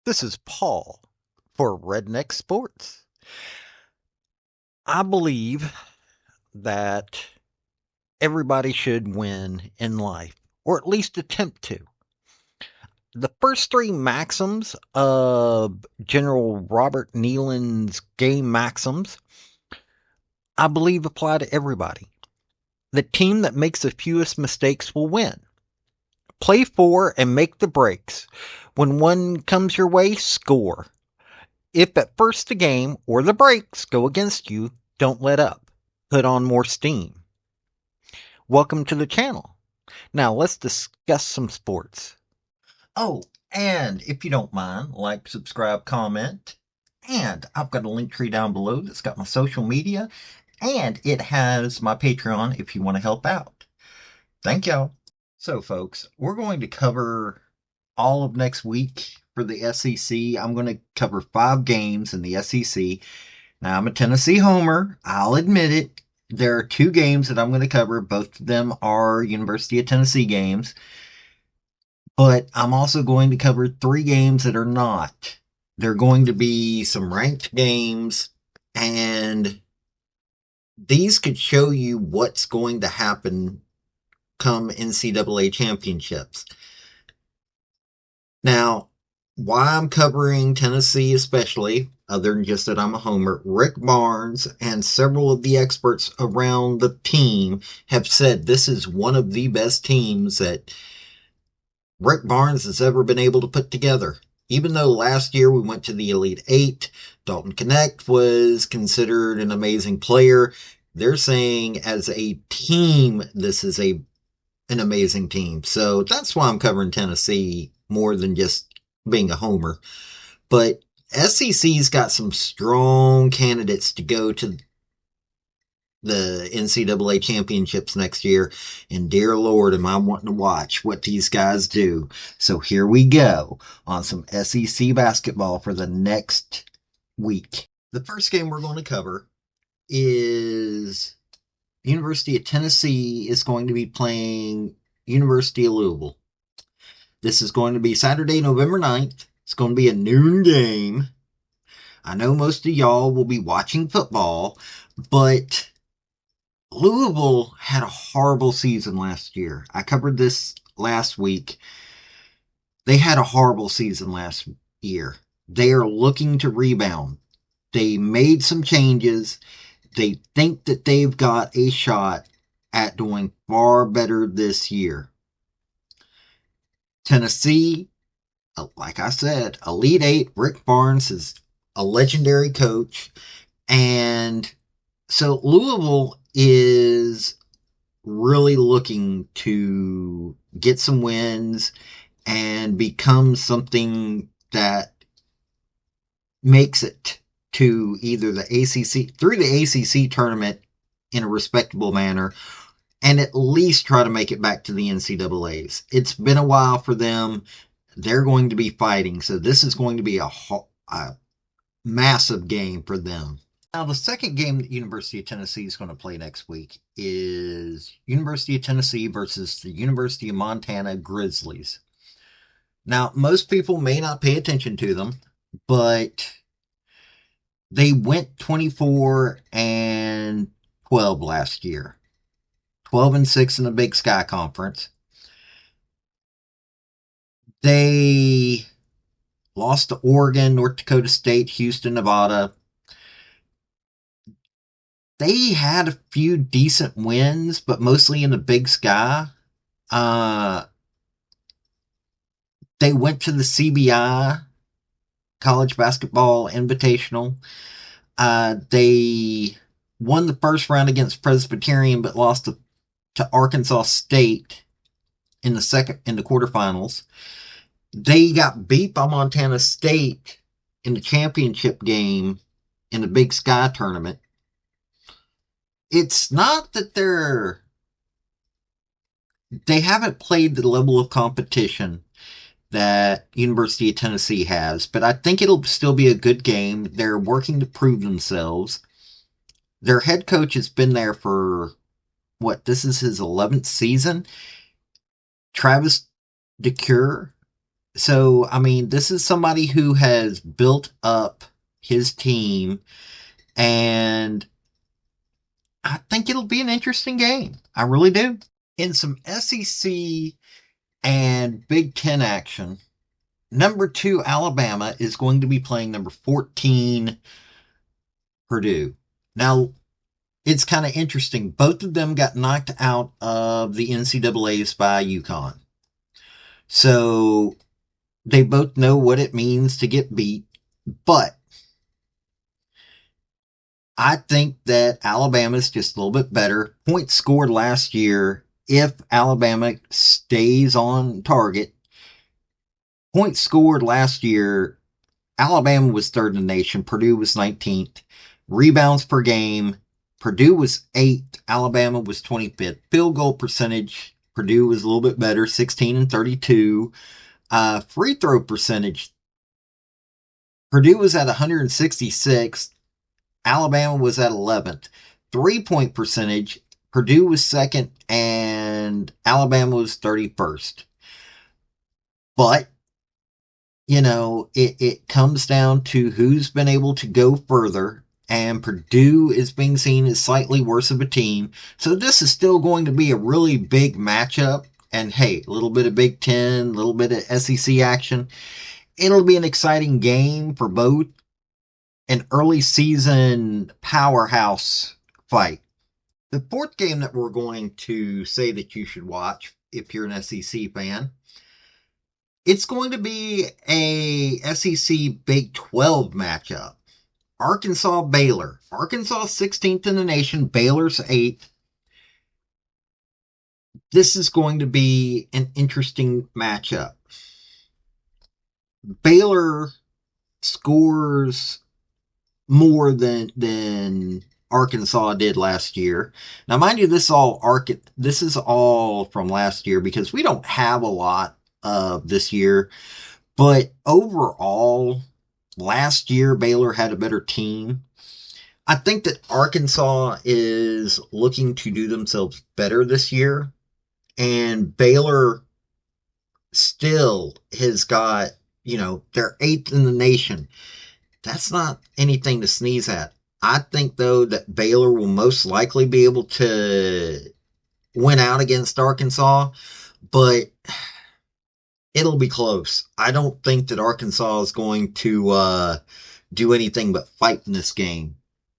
This is Paul for Redneck Sports. I believe that everybody should win in life, or at least attempt to. The first three maxims of General Robert Nealon's game maxims, I believe apply to everybody. The team that makes the fewest mistakes will win. Play for and make the breaks. When one comes your way, score. If at first the game or the breaks go against you, don't let up. Put on more steam. Welcome to the channel. Now let's discuss some sports. Oh, and if you don't mind, like, subscribe, comment. And I've got a link tree down below that's got my social media, and it has my Patreon if you want to help out. Thank y'all. So, folks, we're going to cover all of next week for the SEC. I'm going to cover 5 games in the SEC. Now, I'm a Tennessee homer. I'll admit it. There are 2 games that I'm going to cover. Both of them are University of Tennessee games. But I'm also going to cover 3 games that are not. They're going to be some ranked games, and these could show you what's going to happen come NCAA championships. Now, why I'm covering Tennessee especially, other than just that I'm a homer, Rick Barnes and several of the experts around the team have said this is one of the best teams that Rick Barnes has ever been able to put together. Even though last year we went to the Elite Eight, Dalton Knecht was considered an amazing player. They're saying as a team, this is an amazing team. So that's why I'm covering Tennessee more than just being a homer. But SEC's got some strong candidates to go to the NCAA championships next year. And dear Lord, am I wanting to watch what these guys do. So here we go on some SEC basketball for the next week. The first game we're going to cover is University of Tennessee is going to be playing University of Louisville. This is going to be Saturday, November 9th. It's going to be a noon game. I know most of y'all will be watching football, but Louisville had a horrible season last year. I covered this last week. They had a horrible season last year. They are looking to rebound. They made some changes. They think that they've got a shot at doing far better this year. Tennessee, like I said, Elite Eight. Rick Barnes is a legendary coach. And so Louisville is really looking to get some wins and become something that makes it to either the ACC, through the ACC tournament in a respectable manner, and at least try to make it back to the NCAAs. It's been a while for them. They're going to be fighting, so this is going to be a massive game for them. Now, the second game that University of Tennessee is going to play next week is University of Tennessee versus the University of Montana Grizzlies. Now, most people may not pay attention to them, but they went 24-12 last year. 12-6 in the Big Sky Conference. They lost to Oregon, North Dakota State, Houston, Nevada. They had a few decent wins, but mostly in the Big Sky. They went to the CBI, College Basketball Invitational. They won the first round against Presbyterian, but lost to Arkansas State in the quarterfinals. They got beat by Montana State in the championship game in the Big Sky tournament. It's not that they haven't played the level of competition that University of Tennessee has, but I think it'll still be a good game. They're working to prove themselves. Their head coach has been there for, this is his 11th season. Travis DeCuire So, I mean, this is somebody who has built up his team, and I think it'll be an interesting game. I really do. In some SEC and Big Ten action, number 2 Alabama is going to be playing number 14 Purdue. Now, it's kind of interesting. Both of them got knocked out of the NCAAs by UConn. So they both know what it means to get beat. But I think that Alabama's just a little bit better. Points scored last year, if Alabama stays on target, points scored last year, Alabama was third in the nation. Purdue was 19th. Rebounds per game, Purdue was 8th. Alabama was 25th. Field goal percentage, Purdue was a little bit better, 16 and 32. Free throw percentage, Purdue was at 166th. Alabama was at 11th. 3-point percentage, Purdue was second and Alabama was 31st. But, it comes down to who's been able to go further, and Purdue is being seen as slightly worse of a team. So this is still going to be a really big matchup. And hey, a little bit of Big Ten, a little bit of SEC action. It'll be an exciting game for both. An early season powerhouse fight. The fourth game that we're going to say that you should watch if you're an SEC fan, it's going to be a SEC Big 12 matchup. Arkansas Baylor. Arkansas 16th in the nation, Baylor's 8th. This is going to be an interesting matchup. Baylor scores more than Arkansas did last year. Now, mind you, this is all from last year because we don't have a lot of this year. But overall, last year Baylor had a better team. I think that Arkansas is looking to do themselves better this year, and Baylor still has got, they're 8th in the nation. That's not anything to sneeze at. I think, though, that Baylor will most likely be able to win out against Arkansas, but it'll be close. I don't think that Arkansas is going to do anything but fight in this game,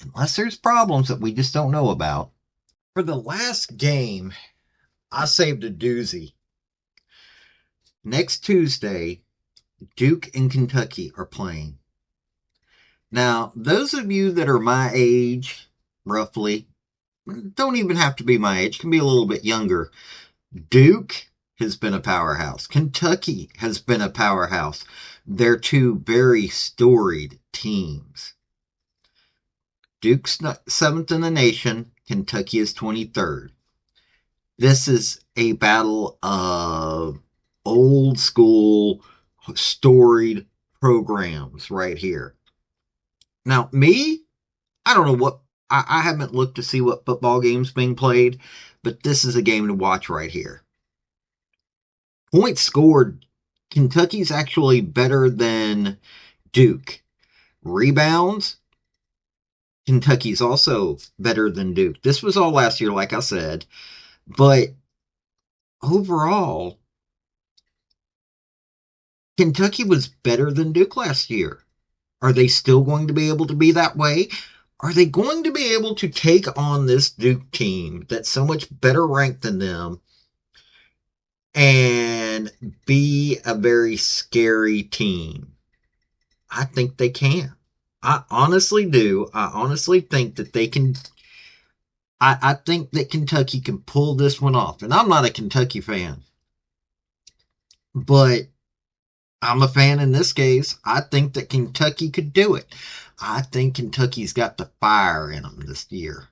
unless there's problems that we just don't know about. For the last game, I saved a doozy. Next Tuesday, Duke and Kentucky are playing. Now, those of you that are my age, roughly, don't even have to be my age, can be a little bit younger. Duke has been a powerhouse. Kentucky has been a powerhouse. They're two very storied teams. Duke's 7th in the nation. Kentucky is 23rd. This is a battle of old school, storied programs right here. Now, I don't know what, I haven't looked to see what football game's being played, but this is a game to watch right here. Points scored, Kentucky's actually better than Duke. Rebounds, Kentucky's also better than Duke. This was all last year, like I said, but overall, Kentucky was better than Duke last year. Are they still going to be able to be that way? Are they going to be able to take on this Duke team that's so much better ranked than them and be a very scary team? I think they can. I honestly do. I honestly think that they can. I think that Kentucky can pull this one off. And I'm not a Kentucky fan, but I'm a fan in this case. I think that Kentucky could do it. I think Kentucky's got the fire in them this year.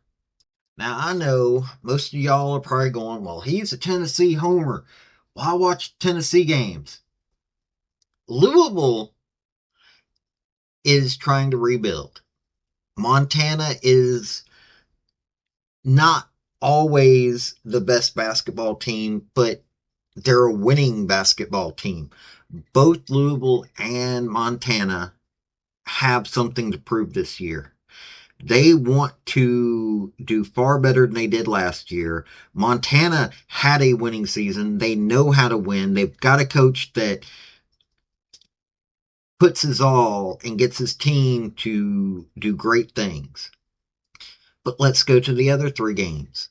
Now, I know most of y'all are probably going, well, he's a Tennessee homer. Why watch Tennessee games? Louisville is trying to rebuild. Montana is not always the best basketball team, but They're a winning basketball team. Both Louisville and Montana have something to prove this year. They want to do far better than they did last year. Montana had a winning season. They know how to win. They've got a coach that puts his all and gets his team to do great things. But let's go to the other three games.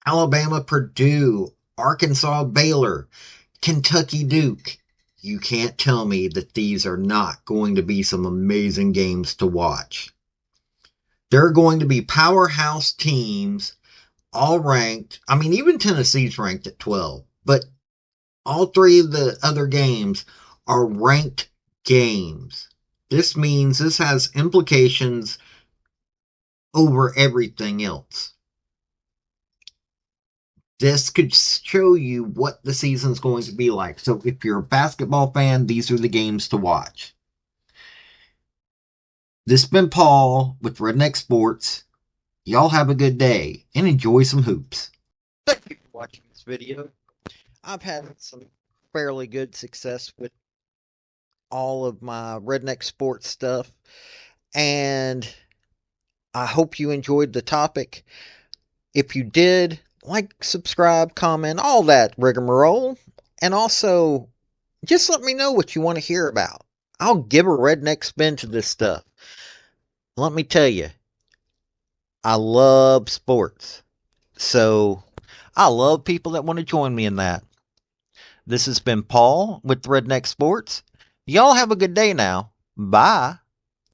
Alabama, Purdue, Arkansas, Baylor, Kentucky, Duke. You can't tell me that these are not going to be some amazing games to watch. They're going to be powerhouse teams, all ranked. I mean, even Tennessee's ranked at 12, but all three of the other games are ranked games. This means this has implications over everything else. This could show you what the season's going to be like. So if you're a basketball fan, these are the games to watch. This has been Paul with Redneck Sports. Y'all have a good day and enjoy some hoops. Thank you for watching this video. I've had some fairly good success with all of my Redneck Sports stuff, and I hope you enjoyed the topic. If you did, like, subscribe, comment, all that rigmarole, and also just let me know what you want to hear about. I'll give a redneck spin to this stuff. Let me tell you, I love sports. So I love people that want to join me in that. This has been Paul with Redneck Sports. Y'all have a good day now. Bye.